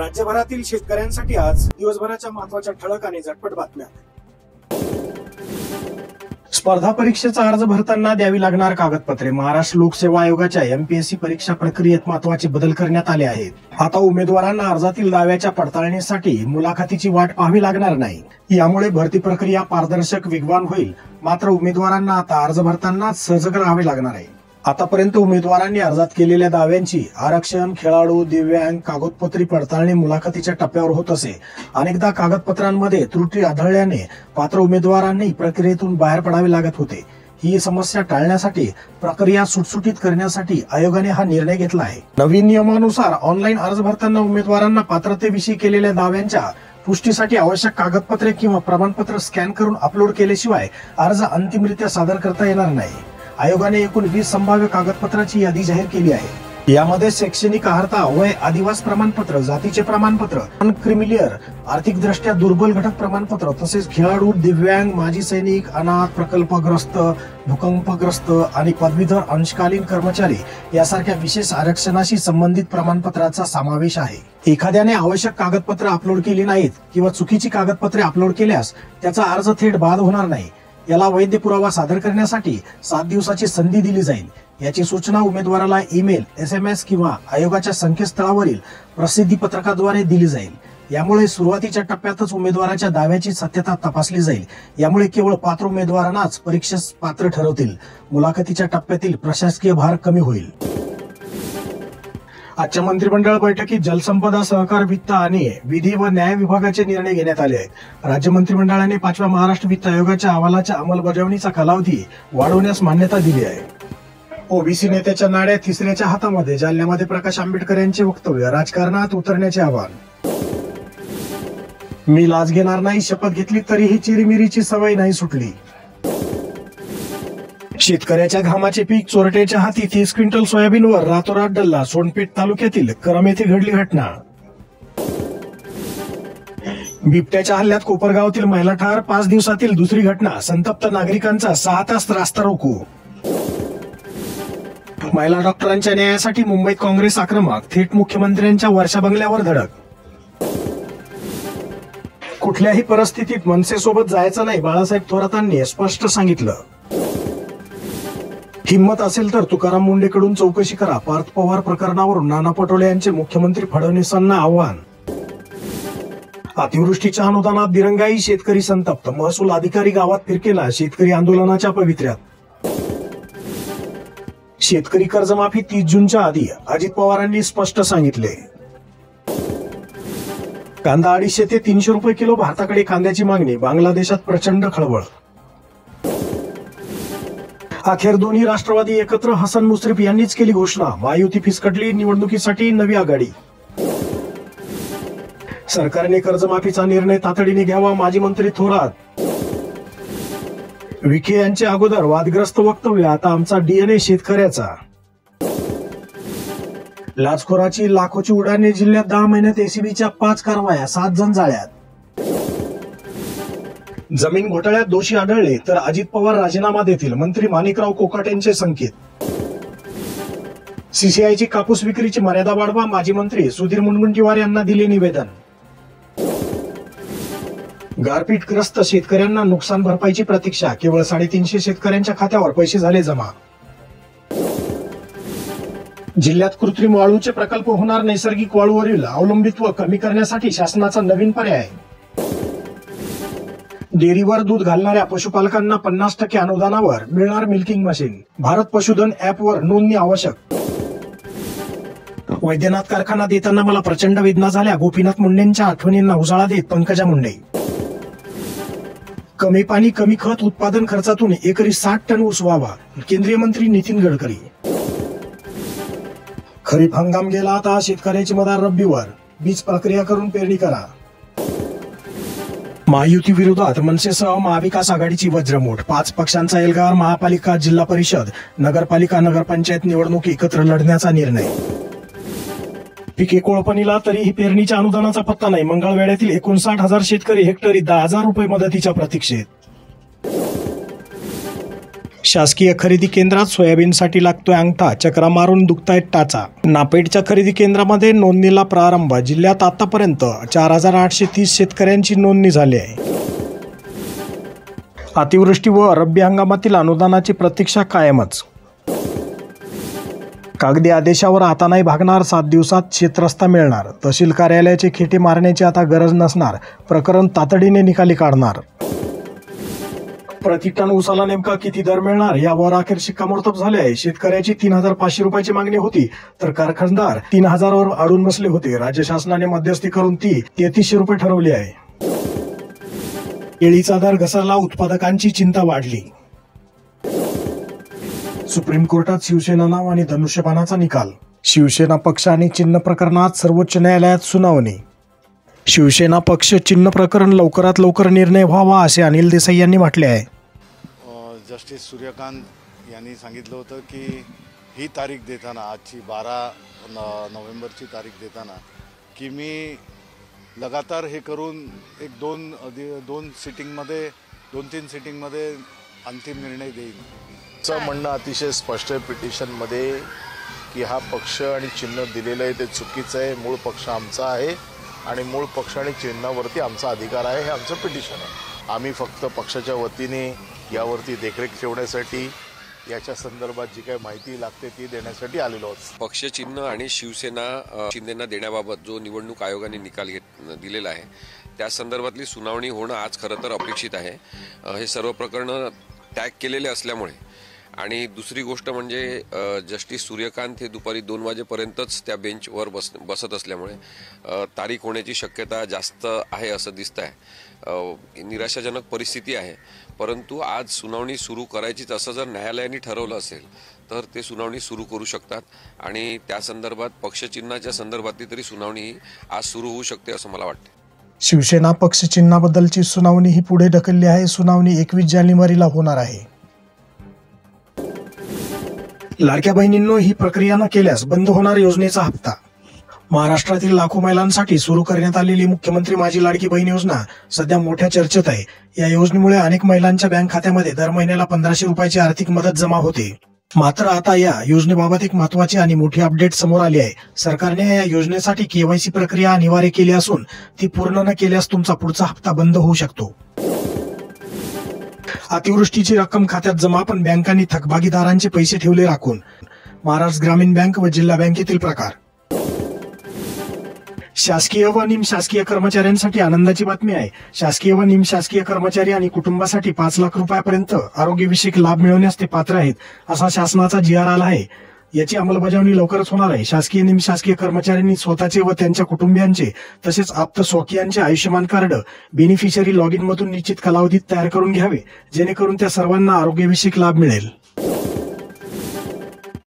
राज्यभरातील शेतकऱ्यांसाठी आज दिवसभराच्या महत्त्वाच्या ठळक आणि झटपट बातम्या। स्पर्धा परीक्षेचा अर्ज भरताना द्यावी लागणार कागदपत्रे। महाराष्ट्र लोकसेवा आयोगाच्या एमपीएससी परीक्षा प्रक्रियेत महत्त्वाचे बदल करण्यात आले आहेत। आता उमेदवारांना अर्जातील दाव्याच्या पडताळणीसाठी मुलाखतीची वाट पाहावी लागणार नाही। यामुळे भरती प्रक्रिया पारदर्शक वेगवान होईल। मात्र उमेदवारांना आता अर्ज भरताना सजग राहावे लागणार आहे। आतापर्यंत उमेदवारांनी अर्जात केलेल्या दाव्यांची आरक्षण, खेळाडू, दिव्यांग, कागदपत्री पडताळणी मुलाखतीच्या टप्प्यावर होत असे। अनेकदा कागदपत्रांमध्ये त्रुटी आढळल्याने पात्र उमेदवारांनी प्रक्रियेतून बाहेर पडावे लागत होते। ही समस्या टाळण्यासाठी प्रक्रिया सुटसुटीत करण्यासाठी आयोगाने हा निर्णय घेतला आहे। नवीन नियमानुसार ऑनलाईन अर्ज भरताना उमेदवारांना पात्रतेविषयी केलेल्या दाव्यांच्या पुष्टीसाठी आवश्यक कागदपत्रे किंवा प्रमाणपत्र स्कॅन करून अपलोड केल्याशिवाय अर्ज अंतिमरित्या सादर करता येणार नाही। आयोगाने एकूण 20 संभाव्य कागदपत्राची यादी जाहीर केली आहे। यामध्ये शैक्षणिक अर्हता, वय, आदिवासी प्रमाणपत्र, जातीचे प्रमाणपत्र, क्रिमिलियर, आर्थिक दृष्ट्या दुर्बल घटक प्रमाणपत्र, तसेच खेळाडू, दिव्यांग, माजी सैनिक, अनाथ, प्रकल्पग्रस्त, भूकंपग्रस्त आणि पदवीधर अंशकालीन कर्मचारी यासारख्या विशेष आरक्षणाशी संबंधित प्रमाणपत्राचा समावेश आहे। एखाद्याने आवश्यक कागदपत्र अपलोड केली नाहीत किंवा चुकीची कागदपत्रे अपलोड केल्यास त्याचा अर्ज थेट बाद होणार नाही। याला वैध पुरावा सादर करण्यासाठी 7 दिवसाची संधी दिली जाईल। याची सूचना उमेदवाराला ईमेल, SMS किंवा आयोगाच्या संकेतस्थळावरील प्रसिद्धी पत्रकाद्वारे दिली जाईल। यामुळे सुरुवातीच्या टप्प्यातच उमेदवाराच्या दाव्याची सत्यता तपासली जाईल। यामुळे केवळ पात्र उमेदवारांनाच परीक्षेस पात्र ठरवतील। मुलाखतीच्या टप्प्यातील प्रशासकीय भार कमी होईल। आजच्या मंत्रिमंडळ बैठकीत जलसंपदा, सहकार, वित्त आणि विधी व न्याय विभागाचे निर्णय घेण्यात आले आहेत। राज्य मंत्रिमंडळाने 5व्या महाराष्ट्र वित्त आयोगाच्या अहवालाच्या अंमलबजावणीचा कालावधी वाढवण्यास मान्यता दिली आहे। ओबीसी नेत्याच्या नाड्या तिसऱ्याच्या हातामध्ये। जालन्यामध्ये प्रकाश आंबेडकर यांचे वक्तव्य, राजकारणात उतरण्याचे आवाहन। मी लाच घेणार नाही, शपथ घेतली तरीही चिरीमिरीची सवय नाही सुटली। शेतकऱ्याच्या घामाचे पीक चोरट्याच्या हाती, 30 क्विंटल सोयाबीनवर रातोरात डल्ला। सोनपेठ तालुक्यातील करम येथे घडली घटना। बिबट्याच्या हल्ल्यात कोपरगावातील महिला ठार, 5 दिवसातील दुसरी घटना। संतप्त नागरिकांचा 6 तास रास्ता रोको। महिला डॉक्टरांच्या न्यायासाठी मुंबईत काँग्रेस आक्रमक, थेट मुख्यमंत्र्यांच्या वर्षा बंगल्यावर धडक। कुठल्याही परिस्थितीत मनसेसोबत जायचं नाही, बाळासाहेब थोरातांनी स्पष्ट सांगितलं। हिम्मत असेल तर तुकाराम मुंडेकडून चौकशी करा। पार्थ पवार प्रकरणावरून नाना पटोले यांचे मुख्यमंत्री फडणवीसांना आव्हान। अतिवृष्टीच्या अनुदानात दिरंगाई, शेतकरी संतप्त। महसूल अधिकारी गावात फिरकेला, शेतकरी आंदोलनाच्या पवित्र्यात। शेतकरी कर्जमाफी 30 जूनच्या आधी, अजित पवारांनी स्पष्ट सांगितले। कांदा 250 ते 300 रुपये किलो, भारताकडे कांद्याची मागणी। बांगलादेशात प्रचंड खळबळ। अखेर दोन्ही राष्ट्रवादी एकत्र, हसन मुश्रीफ यांनीच केली घोषणा। महायुती फिसकटली, निवडणुकीसाठी नवी आघाडी। सरकारने कर्जमाफीचा निर्णय तातडीने घ्यावा, माजी मंत्री थोरात। विखे यांचे अगोदर वादग्रस्त वक्तव्य, आता आमचा DNA शेतकऱ्याचा। लाचखोराची लाखोची उडाणे, जिल्ह्यात 10 महिन्यात ACBच्या 5 कारवाया, 7 जण जाळ्यात। जमीन घोटाळ्यात दोषी आढळले तर अजित पवार राजीनामा देतील, मंत्री माणिकराव कोकाटेंचे संकेत। CCIची कापूस विक्रीची मर्यादा वाढवा, माजी मंत्री सुधीर मुनगंटीवार यांना दिले निवेदन। गारपीटग्रस्त शेतकऱ्यांना नुकसान भरपाईची प्रतीक्षा, केवळ 350 शेतकऱ्यांच्या खात्यावर पैसे झाले जमा। जिल्ह्यात कृत्रिम वाळूचे प्रकल्प होणार, नैसर्गिक वाळूवरील अवलंबित्व कमी करण्यासाठी शासनाचा नवीन पर्याय। डेअरीवर दूध घालणाऱ्या पशुपालकांना 50% अनुदानावर मिळणार मिल्किंग मशीन। भारत पशुधन ऍपवर नोंदणी आवश्यक। वैद्यनाथ कारखाना देताना मला प्रचंड वेदना झाल्या, गोपीनाथ मुंडेंच्या आठवणींना उजाळा देत पंकजा मुंडे। कमी पाणी, कमी खत, उत्पादन खर्चातून एकरी 60 टन ऊस व्हावा, केंद्रीय मंत्री नितीन गडकरी। खरीप हंगाम गेला, आता शेतकऱ्याची मदार रब्बीवर, बीज प्रक्रिया करून पेरणी करा। महायुती विरोधात मनसेसह महाविकास आघाडीची वज्रमूठ, 5 पक्षांचा एल्गार। महापालिका, जिल्हा परिषद, नगरपालिका, नगरपंचायत निवडणूक एकत्र लढण्याचा निर्णय। पिके कोळपणीला, तरीही पेरणीच्या अनुदानाचा पत्ता नाही। मंगळवेढ्यातील 59,000 शेतकरी हेक्टरी 10,000 रुपये मदतीच्या प्रतीक्षेत। शासकीय खरेदी केंद्रात सोयाबीनसाठी लागतोय अंगठा, चक्रा मारून दुखतायत टाचा. नापेडच्या खरेदी केंद्रामध्ये नोंदणीला प्रारंभ. जिल्ह्यात आतापर्यंत 4,830 शेतकऱ्यांची नोंदणी झाली आहे. अतिवृष्टी व रब्बी हंगामातील अनुदानाची प्रतीक्षा कायमच. कागदी आदेशावर आता नाही भागणार, 7 दिवसात शेतरस्ता मिळणार. तहसील कार्यालयाचे खेटे मारण्याची आता गरज नसणार, प्रकरण तातडीने निकाली काढणार. प्रति टन ऊसाला नेमका किती दर मिळणार यावर अखेर शिक्कामोर्तब झाले आहे. शेतकऱ्याची 3,500 रुपयाची मागणी होती, तर कारखानदार 3,000 वर अडून बसले होते. राज्य शासनाने मध्यस्थी करून ती 3300 रुपये ठरवली आहे. केळीचा दर घसरला, उत्पादकांची चिंता वाढली. सुप्रीम कोर्टात शिवसेना नाव आणि धनुष्यबाणाचा निकाल. शिवसेना पक्ष आणि चिन्ह प्रकरणात सर्वोच्च न्यायालयात सुनावणी. शिवसेना पक्ष चिन्ह प्रकरण लवकरात लवकर निर्णय व्हावा असे अनिल देसाई यांनी म्हटले आहे. जस्टिस सूर्यकांत यांनी सांगितलं होतं की ही तारीख देताना, आजची 12 नोव्हेंबरची तारीख देताना, की मी लगातार हे करून एक दोन सिटिंगमध्ये 2-3 सिटिंगमध्ये अंतिम निर्णय देईन. असं म्हणणं अतिशय स्पष्ट आहे पिटिशनमध्ये की हा पक्ष आणि चिन्ह दिलेलं आहे ते चुकीचं आहे. मूळ पक्ष आमचा आहे आणि मूळ पक्ष आणि चिन्हावरती आमचा अधिकार आहे, हे आमचं पिटिशन आहे. आम्ही फक्त पक्षाच्या वतीने यावरती देखरेख ठेवण्यासाठी, याच्या संदर्भात जी काही माहिती लागते ती देण्यासाठी आलेलो आहोत. पक्ष चिन्ह आणि शिवसेना शिंदेंना देण्याबाबत जो निवडणूक आयोगाने निकाल दिलेला आहे त्या संदर्भातली सुनावणी होणं आज खरं तर अपेक्षित आहे. हे सर्व प्रकरणं टॅग केलेले असल्यामुळे आणि दुसरी गोष्ट म्हणजे जस्टिस सूर्यकांत हे दुपारी 2 वाजेपर्यंतच त्या बेंचवर बसत असल्यामुळे तारीख होण्याची शक्यता जास्त आहे असं दिसत आहे. निराशाजनक परिस्थिती आहे, परंतु आज सुनावणी सुरू करायचीच असं जर न्यायालयाने ठरवलं असेल तर ते सुनावणी सुरू करू शकतात आणि त्या संदर्भात पक्षचिन्हाच्या संदर्भातली तरी सुनावणी आज सुरू होऊ शकते असं मला वाटतं. शिवसेना पक्ष चिन्हाबद्दलची सुनावणी ही पुढे ढकलली आहे. सुनावणी 21 जानेवारीला होणार आहे. लाडक्या बहिणींनो, ही प्रक्रिया न केल्यास बंद होणार योजनेचा हप्ता. महाराष्ट्रातील लाखो महिलांसाठी सुरू करण्यात आलेली मुख्यमंत्री माझी लाडकी बहीण योजना सध्या मोठ्या चर्चेत आहे. या योजनेमुळे अनेक महिलांच्या बँक खात्यामध्ये दर महिन्याला 1,500 रुपयाची आर्थिक मदत जमा होते. मात्र आता या योजनेबाबत एक महत्त्वाची आणि मोठी अपडेट समोर आली आहे. सरकारने या योजनेसाठी KYC प्रक्रिया अनिवार्य केली असून ती पूर्ण न केल्यास तुमचा पुढचा हप्ता बंद होऊ शकतो. अतिवृष्टीची रक्कम खात्यात जमा, पण बँकांनी थकबाकीदारांचे पैसे ठेवले राखून. महाराष्ट्र ग्रामीण बँक व जिल्हा बँकेतील प्रकार. शासकीय व निमशासकीय कर्मचाऱ्यांसाठी आनंदाची बातमी आहे. शासकीय व निमशासकीय कर्मचारी आणि कुटुंबासाठी 5 लाख रुपयापर्यंत आरोग्यविषयक लाभ मिळवण्यास ते पात्र आहेत, असा शासनाचा GR आला आहे. याची अंमलबजावणी लवकरच होणार आहे. शासकीय निमशासकीय कर्मचाऱ्यांनी स्वतःचे व त्यांच्या कुटुंबियांचे तसेच आप्त स्वकीयांचे आयुष्यमान कार्ड बेनिफिशरी लॉगिन मधून निश्चित कालावधीत तयार करून घ्यावे, जेणेकरून त्या सर्वांना आरोग्यविषयक लाभ मिळेल.